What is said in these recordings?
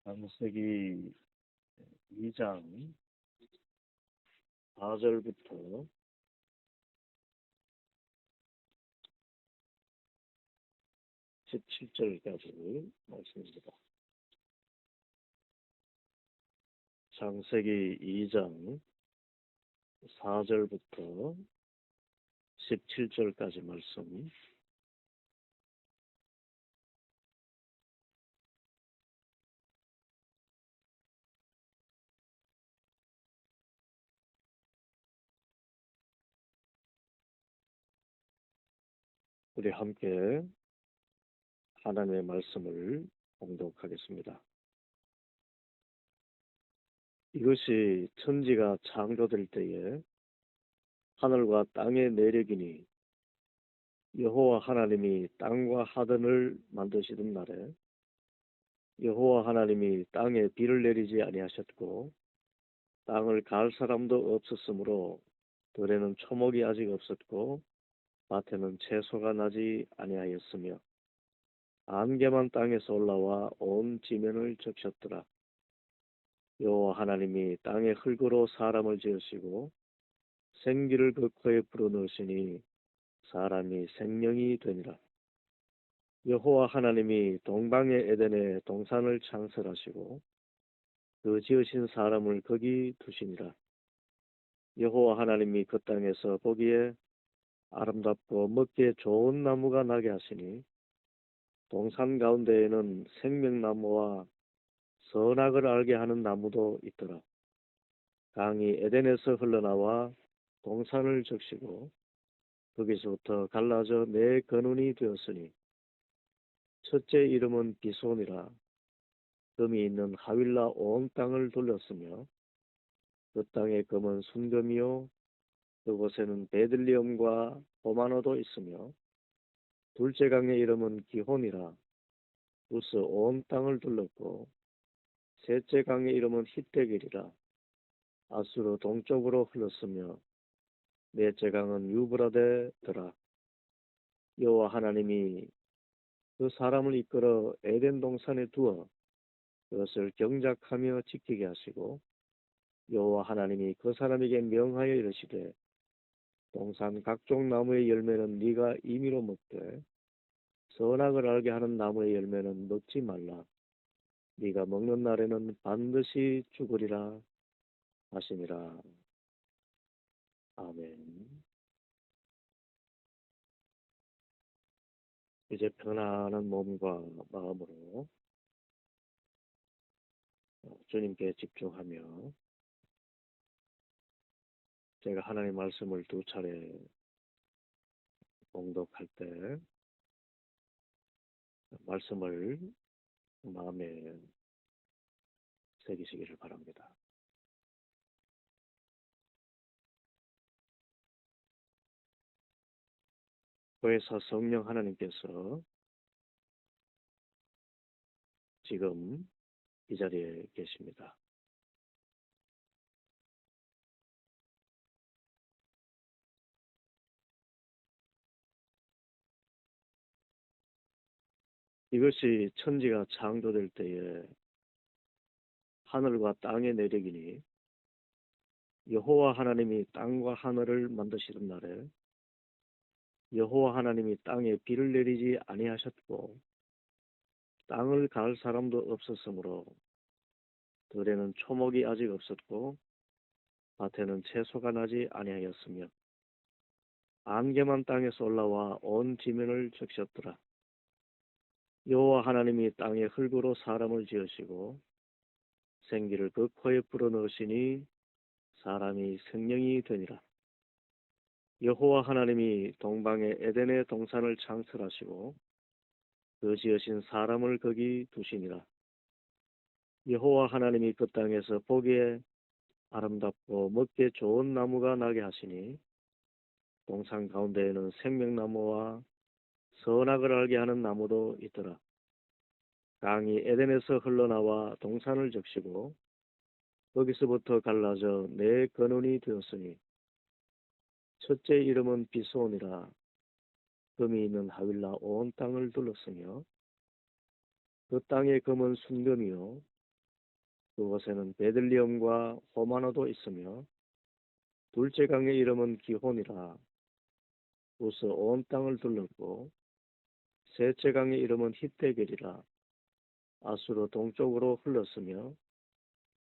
창세기 2장 4절부터 17절까지 말씀입니다. 창세기 2장 4절부터 17절까지 말씀. 우리 함께 하나님의 말씀을 봉독하겠습니다. 이것이 천지가 창조될 때에 하늘과 땅의 내력이니 여호와 하나님이 땅과 하늘을 만드시던 날에 여호와 하나님이 땅에 비를 내리지 아니하셨고 땅을 갈 사람도 없었으므로 들에는 초목이 아직 없었고 밭에는 채소가 나지 아니하였으며 안개만 땅에서 올라와 온 지면을 적셨더라. 여호와 하나님이 땅의 흙으로 사람을 지으시고 생기를 그 코에 불어넣으시니 사람이 생명이 되니라. 여호와 하나님이 동방의 에덴에 동산을 창설하시고 그 지으신 사람을 거기 두시니라. 여호와 하나님이 그 땅에서 보기에 아름답고 먹기에 좋은 나무가 나게 하시니 동산 가운데에는 생명나무와 선악을 알게 하는 나무도 있더라. 강이 에덴에서 흘러나와 동산을 적시고 거기서부터 갈라져 네 근원이 되었으니 첫째 이름은 비손이라. 금이 있는 하윌라 온 땅을 돌렸으며 그 땅의 금은 순금이요 그곳에는 베들리엄과 호마노도 있으며 둘째 강의 이름은 기혼이라. 우스 온 땅을 둘렀고 셋째 강의 이름은 히데길이라. 아수르 동쪽으로 흘렀으며 넷째 강은 유브라데더라. 여호와 하나님이 그 사람을 이끌어 에덴 동산에 두어 그것을 경작하며 지키게 하시고 여호와 하나님이 그 사람에게 명하여 이르시되 동산 각종 나무의 열매는 네가 임의로 먹되 선악을 알게 하는 나무의 열매는 먹지 말라. 네가 먹는 날에는 반드시 죽으리라 하시니라. 아멘. 이제 편안한 몸과 마음으로 주님께 집중하며 제가 하나님의 말씀을 두 차례 봉독할 때 말씀을 마음에 새기시기를 바랍니다. 그래서 성령 하나님께서 지금 이 자리에 계십니다. 이것이 천지가 창조될 때에 하늘과 땅의 내력이니 여호와 하나님이 땅과 하늘을 만드시던 날에 여호와 하나님이 땅에 비를 내리지 아니하셨고 땅을 갈 사람도 없었으므로 들에는 초목이 아직 없었고 밭에는 채소가 나지 아니하였으며 안개만 땅에서 올라와 온 지면을 적셨더라. 여호와 하나님이 땅의 흙으로 사람을 지으시고 생기를 그 코에 불어넣으시니 사람이 생명이 되니라. 여호와 하나님이 동방의 에덴의 동산을 창설하시고 그 지으신 사람을 거기 두시니라. 여호와 하나님이 그 땅에서 보기에 아름답고 먹기에 좋은 나무가 나게 하시니 동산 가운데에는 생명나무와 선악을 알게 하는 나무도 있더라. 강이 에덴에서 흘러나와 동산을 적시고 거기서부터 갈라져 네 근원이 되었으니 첫째 이름은 비손이라. 금이 있는 하윌라 온 땅을 둘렀으며 그 땅의 금은 순금이요 그곳에는 베들리엄과 호마노도 있으며 둘째 강의 이름은 기혼이라. 우스 온 땅을 둘렀고 셋째 강의 이름은 히데겔이라. 아수르 동쪽으로 흘렀으며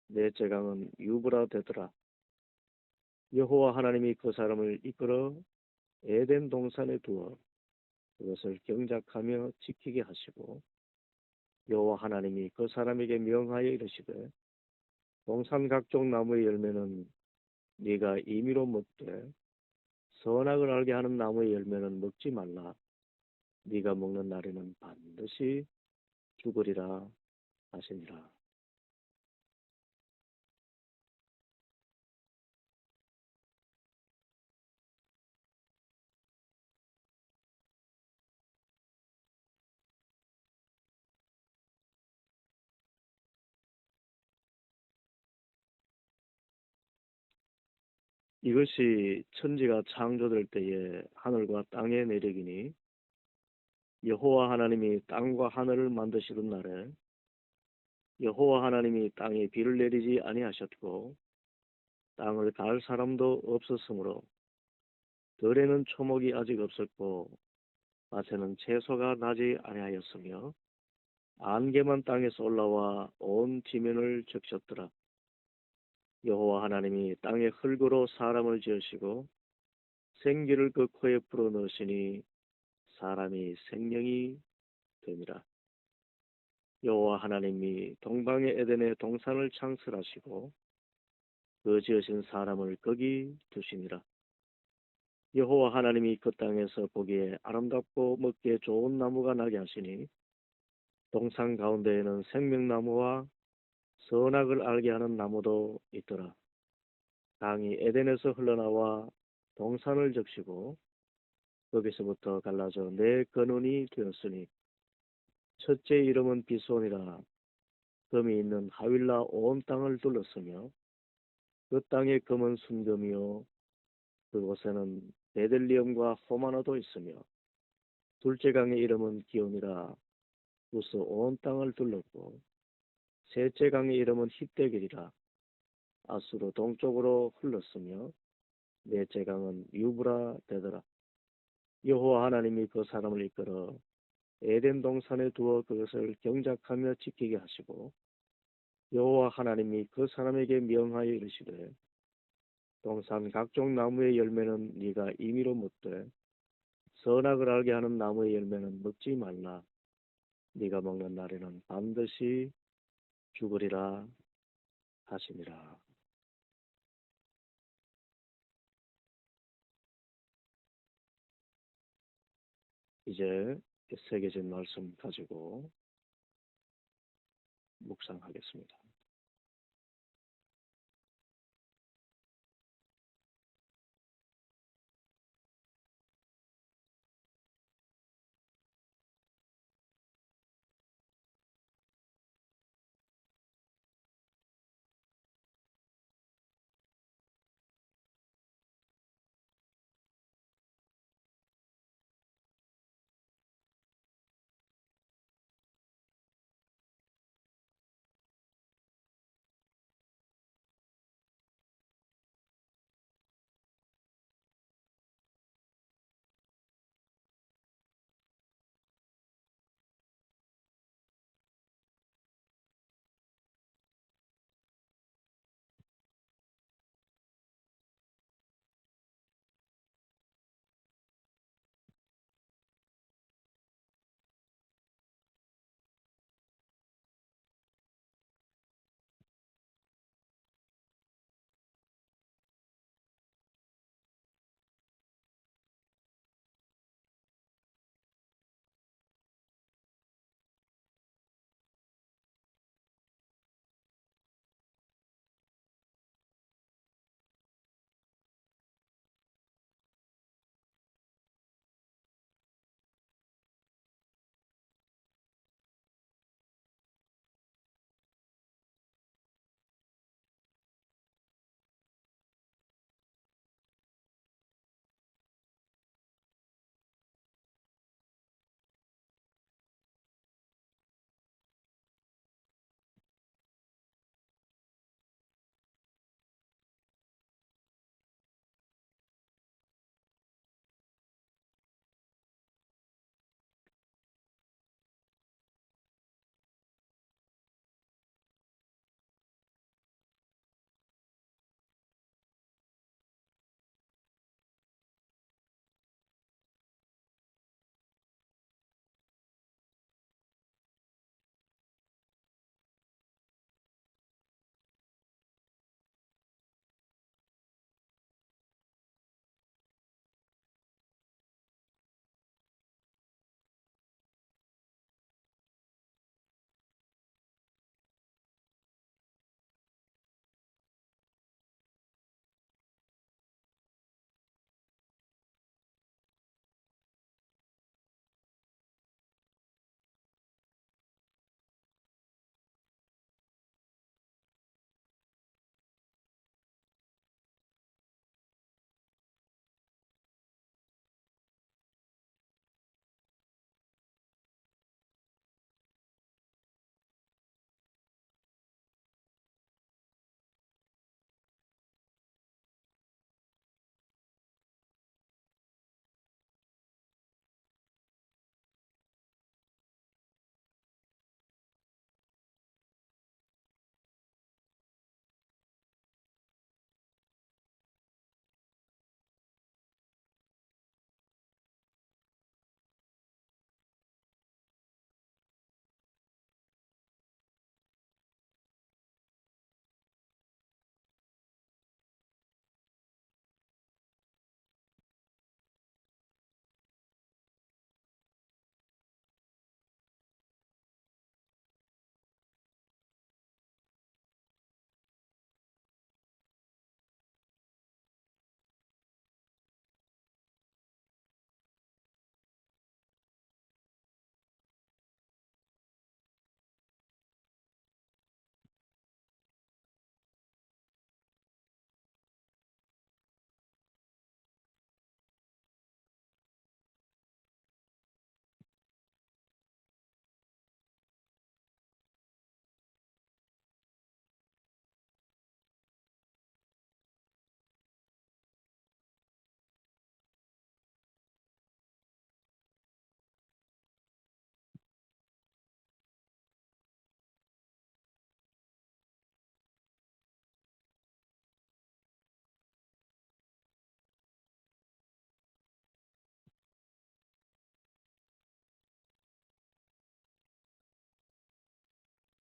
넷째 강은 유브라 되더라. 여호와 하나님이 그 사람을 이끌어 에덴 동산에 두어 그것을 경작하며 지키게 하시고 여호와 하나님이 그 사람에게 명하여 이르시되 동산 각종 나무의 열매는 네가 임의로 먹되 선악을 알게 하는 나무의 열매는 먹지 말라. 네가 먹는 날에는 반드시 죽으리라 하시니라. 이것이 천지가 창조될 때에 하늘과 땅의 내력이니 여호와 하나님이 땅과 하늘을 만드시던 날에 여호와 하나님이 땅에 비를 내리지 아니하셨고 땅을 갈 사람도 없었으므로 들에는 초목이 아직 없었고 밭에는 채소가 나지 아니하였으며 안개만 땅에서 올라와 온 지면을 적셨더라. 여호와 하나님이 땅의 흙으로 사람을 지으시고 생기를 그 코에 불어넣으시니 사람이 생명이 되니라. 여호와 하나님이 동방의 에덴에 동산을 창설하시고 그 지으신 사람을 거기 두시니라. 여호와 하나님이 그 땅에서 보기에 아름답고 먹기에 좋은 나무가 나게 하시니 동산 가운데에는 생명나무와 선악을 알게 하는 나무도 있더라. 강이 에덴에서 흘러나와 동산을 적시고 거기서부터 갈라져 네 근원이 되었으니 첫째 이름은 비손이라. 금이 있는 하윌라 온 땅을 둘렀으며 그 땅의 금은 순금이요 그곳에는 베들리엄과 호마노도 있으며 둘째 강의 이름은 기온이라. 우스 온 땅을 둘렀고 셋째 강의 이름은 히데겔이라. 아수르 동쪽으로 흘렀으며 넷째 강은 유브라 되더라. 여호와 하나님이 그 사람을 이끌어 에덴 동산에 두어 그것을 경작하며 지키게 하시고 여호와 하나님이 그 사람에게 명하여 이르시되 동산 각종 나무의 열매는 네가 임의로 먹되 선악을 알게 하는 나무의 열매는 먹지 말라. 네가 먹는 날에는 반드시 죽으리라 하시니라. 이제 새겨진 말씀 가지고 묵상하겠습니다.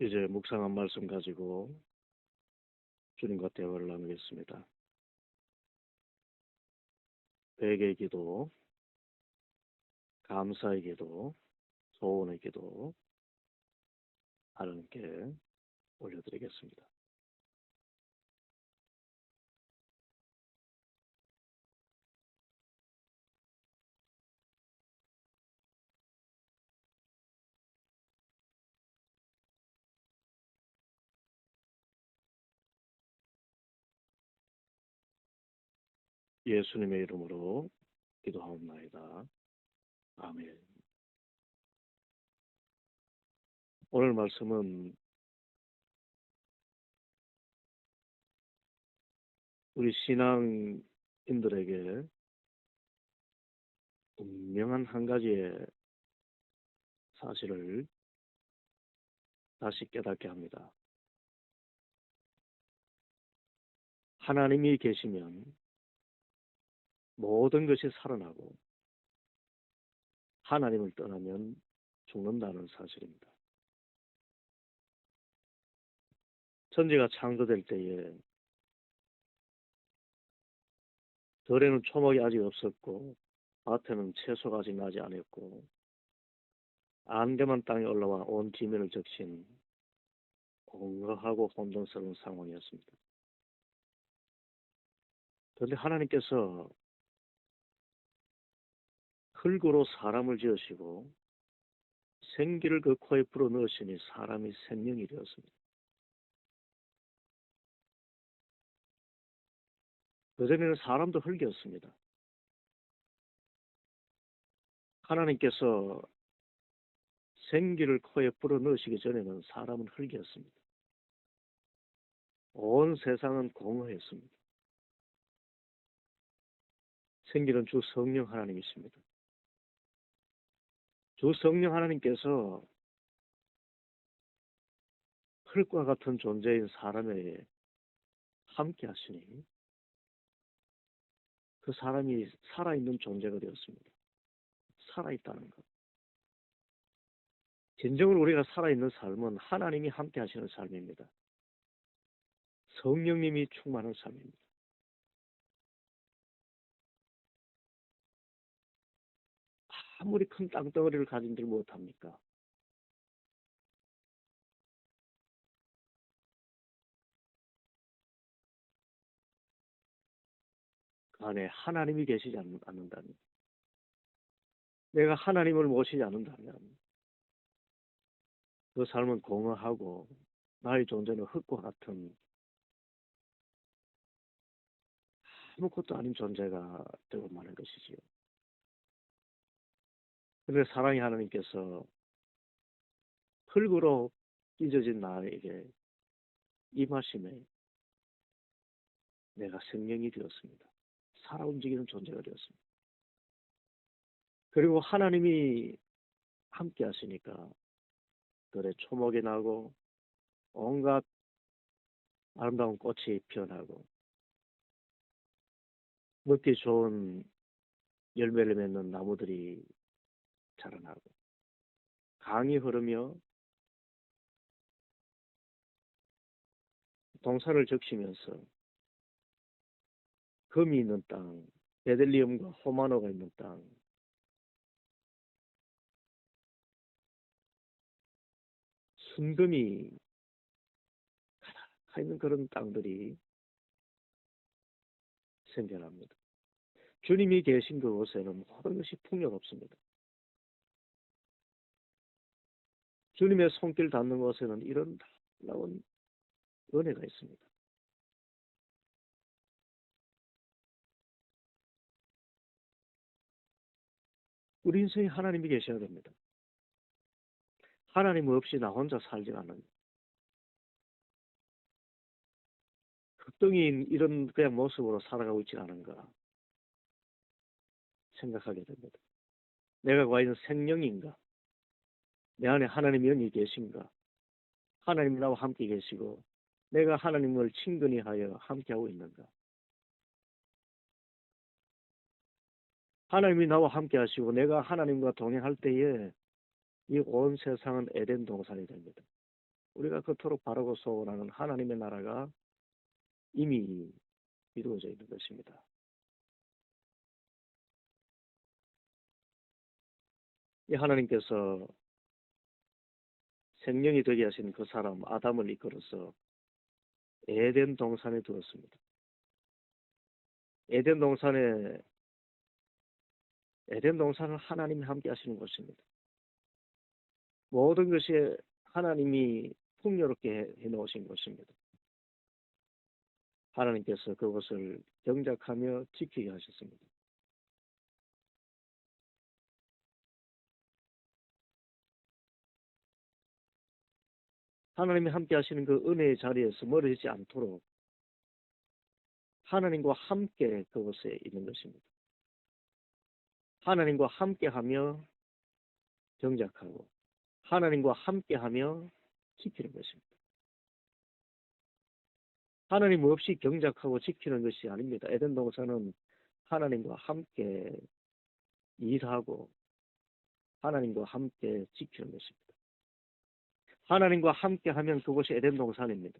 이제 묵상한 말씀 가지고 주님과 대화를 나누겠습니다. 회개의 기도, 감사의 기도, 소원의 기도 하나님께 올려드리겠습니다. 예수님의 이름으로 기도하옵나이다. 아멘. 오늘 말씀은 우리 신앙인들에게 분명한 한 가지의 사실을 다시 깨닫게 합니다. 하나님이 계시면 모든 것이 살아나고 하나님을 떠나면 죽는다는 사실입니다. 천지가 창조될 때에 들에는 초목이 아직 없었고 밭에는 채소가 아직 나지 않았고 안개만 땅에 올라와 온 지면을 적신 공허하고 혼돈스러운 상황이었습니다. 그런데 하나님께서 흙으로 사람을 지으시고 생기를 그 코에 불어넣으시니 사람이 생명이 되었습니다. 그전에는 사람도 흙이었습니다. 하나님께서 생기를 코에 불어넣으시기 전에는 사람은 흙이었습니다. 온 세상은 공허했습니다. 생기는 주 성령 하나님이십니다. 주 성령 하나님께서 흙과 같은 존재인 사람에게 함께 하시니 그 사람이 살아있는 존재가 되었습니다. 살아있다는 것. 진정으로 우리가 살아있는 삶은 하나님이 함께 하시는 삶입니다. 성령님이 충만한 삶입니다. 아무리 큰 땅덩어리를 가진들 못합니까? 그 안에 하나님이 계시지 않는다면, 내가 하나님을 모시지 않는다면 그 삶은 공허하고 나의 존재는 흙과 같은 아무것도 아닌 존재가 되고 마는 것이지요. 그런데 사랑의 하나님께서 흙으로 찢어진 나에게 임하심에 내가 생명이 되었습니다. 살아 움직이는 존재가 되었습니다. 그리고 하나님이 함께 하시니까 들에 초목이 나고 온갖 아름다운 꽃이 피어나고 먹기 좋은 열매를 맺는 나무들이 자라나고 강이 흐르며 동산을 적시면서 금이 있는 땅, 베들리엄과 호마노가 있는 땅, 순금이 가득 있는 그런 땅들이 생겨납니다. 주님이 계신 그곳에는 모든 것이 풍요롭습니다. 주님의 손길 닿는 곳에는 이런 놀라운 은혜가 있습니다. 우리 인생에 하나님이 계셔야 됩니다. 하나님 없이 나 혼자 살지 않는 흙덩이인 이런 그냥 모습으로 살아가고 있지 않은가 생각하게 됩니다. 내가 과연 생명인가? 내 안에 하나님의 영이 계신가? 하나님 나와 함께 계시고 내가 하나님을 친근히 하여 함께하고 있는가? 하나님이 나와 함께 하시고 내가 하나님과 동행할 때에 이 온 세상은 에덴 동산이 됩니다. 우리가 그토록 바라고 소원하는 하나님의 나라가 이미 이루어져 있는 것입니다. 이 하나님께서 생명이 되게 하신 그 사람 아담을 이끌어서 에덴 동산에 두었습니다. 에덴 동산을 하나님이 함께 하시는 곳입니다. 모든 것이 하나님이 풍요롭게 해놓으신 것입니다. 하나님께서 그것을 경작하며 지키게 하셨습니다. 하나님이 함께 하시는 그 은혜의 자리에서 멀어지지 않도록 하나님과 함께 그곳에 있는 것입니다. 하나님과 함께하며 경작하고 하나님과 함께하며 지키는 것입니다. 하나님 없이 경작하고 지키는 것이 아닙니다. 에덴 동산은 하나님과 함께 일하고 하나님과 함께 지키는 것입니다. 하나님과 함께하면 그것이 에덴 동산입니다.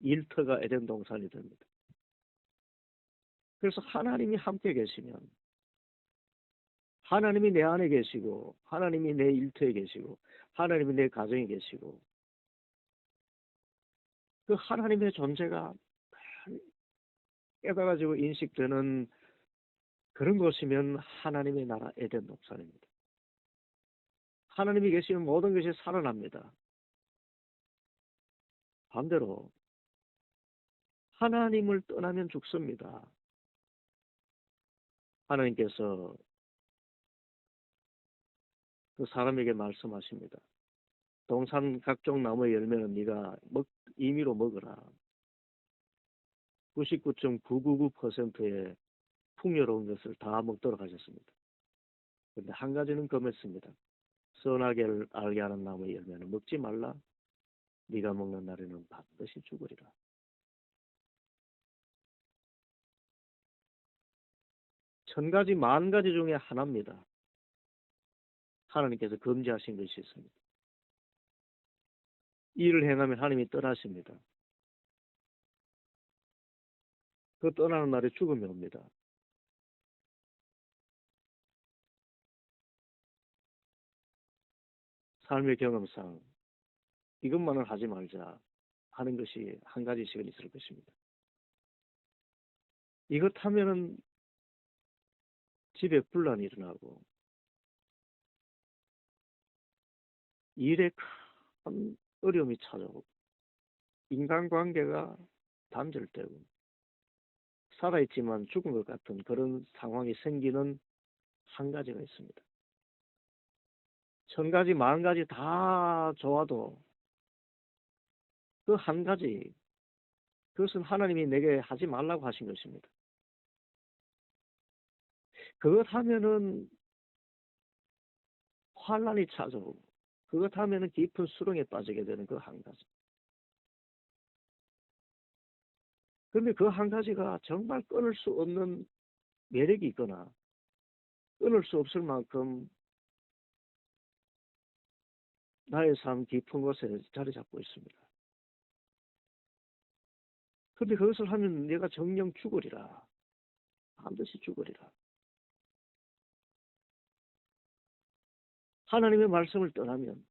일터가 에덴 동산이 됩니다. 그래서 하나님이 함께 계시면 하나님이 내 안에 계시고 하나님이 내 일터에 계시고 하나님이 내 가정에 계시고 그 하나님의 존재가 깨달아지고 인식되는 그런 곳이면 하나님의 나라 에덴 동산입니다. 하나님이 계시면 모든 것이 살아납니다. 반대로 하나님을 떠나면 죽습니다. 하나님께서 그 사람에게 말씀하십니다. 동산 각종 나무의 열매는 네가 임의로 먹으라. 99.999%의 풍요로운 것을 다 먹도록 하셨습니다. 그런데 한 가지는 금했습니다. 선하게 알게 하는 나무의 열매는 먹지 말라. 네가 먹는 날에는 반드시 죽으리라. 천 가지 만 가지 중에 하나입니다. 하나님께서 금지하신 것이 있습니다. 이를 행하면 하나님이 떠나십니다. 그 떠나는 날에 죽음이 옵니다. 삶의 경험상 이것만은 하지 말자 하는 것이 한 가지씩은 있을 것입니다. 이것 하면은 집에 분란이 일어나고 일에 큰 어려움이 찾아오고 인간관계가 단절되고 살아있지만 죽은 것 같은 그런 상황이 생기는 한 가지가 있습니다. 천 가지 만 가지 다 좋아도 그 한 가지, 그것은 하나님이 내게 하지 말라고 하신 것입니다. 그것 하면은 환란이 찾아오고 그것 하면은 깊은 수렁에 빠지게 되는 그 한 가지. 그런데 그 한 가지가 정말 끊을 수 없는 매력이 있거나 끊을 수 없을 만큼 나의 삶 깊은 곳에 자리 잡고 있습니다. 그런데 그것을 하면 내가 정령 죽으리라. 반드시 죽으리라. 하나님의 말씀을 떠나면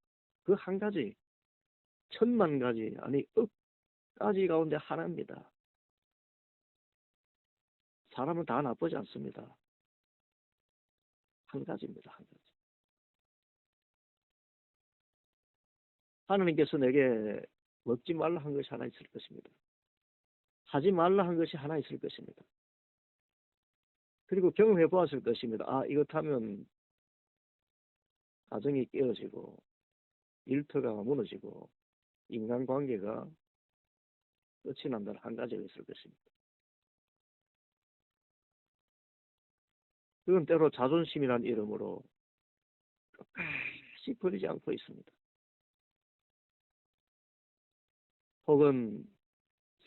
그 한 가지, 천만 가지, 아니 억 가지 가운데 하나입니다. 사람은 다 나쁘지 않습니다. 한 가지입니다. 한 가지. 하나님께서 내게 먹지 말라 한 것이 하나 있을 것입니다. 하지 말라 한 것이 하나 있을 것입니다. 그리고 경험해 보았을 것입니다. 아, 이것 하면 가정이 깨어지고 일터가 무너지고 인간관계가 끝이 난다는 한 가지가 있을 것입니다. 그건 때로 자존심이라는 이름으로 끝까지 버리지 않고 있습니다. 혹은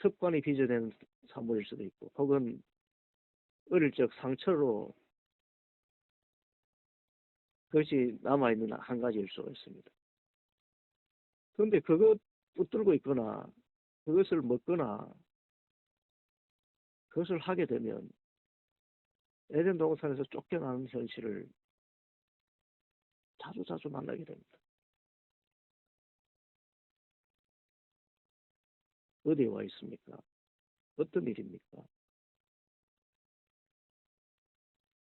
습관이 빚어낸 사물일 수도 있고 혹은 어릴 적 상처로 그것이 남아있는 한 가지일 수가 있습니다. 그런데 그것도 붙들고 있거나 그것을 먹거나 그것을 하게 되면 에덴 동산에서 쫓겨나는 현실을 자주 만나게 됩니다. 어디에 와 있습니까? 어떤 일입니까?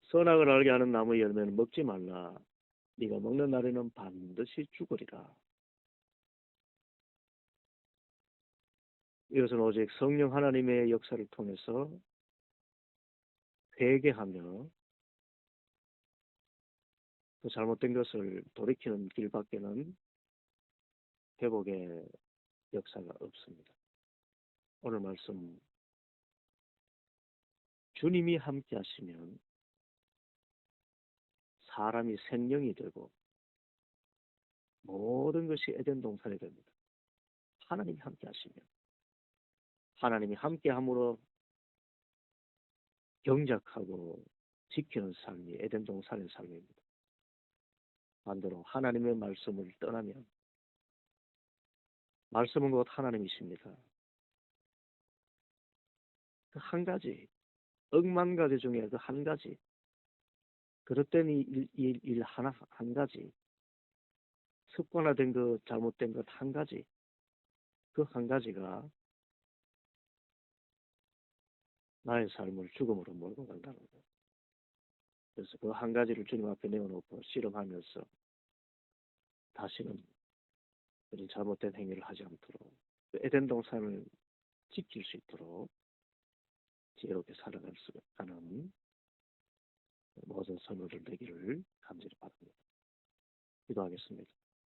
선악을 알게 하는 나무의 열매는 먹지 말라. 네가 먹는 날에는 반드시 죽으리라. 이것은 오직 성령 하나님의 역사를 통해서 회개하며 그 잘못된 것을 돌이키는 길밖에는 회복의 역사가 없습니다. 오늘 말씀 주님이 함께 하시면 사람이 생명이 되고 모든 것이 에덴 동산이 됩니다. 하나님이 함께 하시면 하나님이 함께 함으로 경작하고 지키는 삶이 에덴 동산의 삶입니다. 반대로 하나님의 말씀을 떠나면 말씀은 곧 하나님이십니다. 그 한 가지, 억만 가지 중에 그 한 가지, 그릇된 일 하나, 한 가지, 습관화된 것, 잘못된 것 한 가지, 그 한 가지가 나의 삶을 죽음으로 몰고 간다는 거예요. 그래서 그 한 가지를 주님 앞에 내어놓고 실험하면서 다시는 그런 잘못된 행위를 하지 않도록 에덴 동산을 지킬 수 있도록 지혜롭게 살아갈 수 있는 모든 선물을 내기를 간절히 바랍니다. 기도하겠습니다.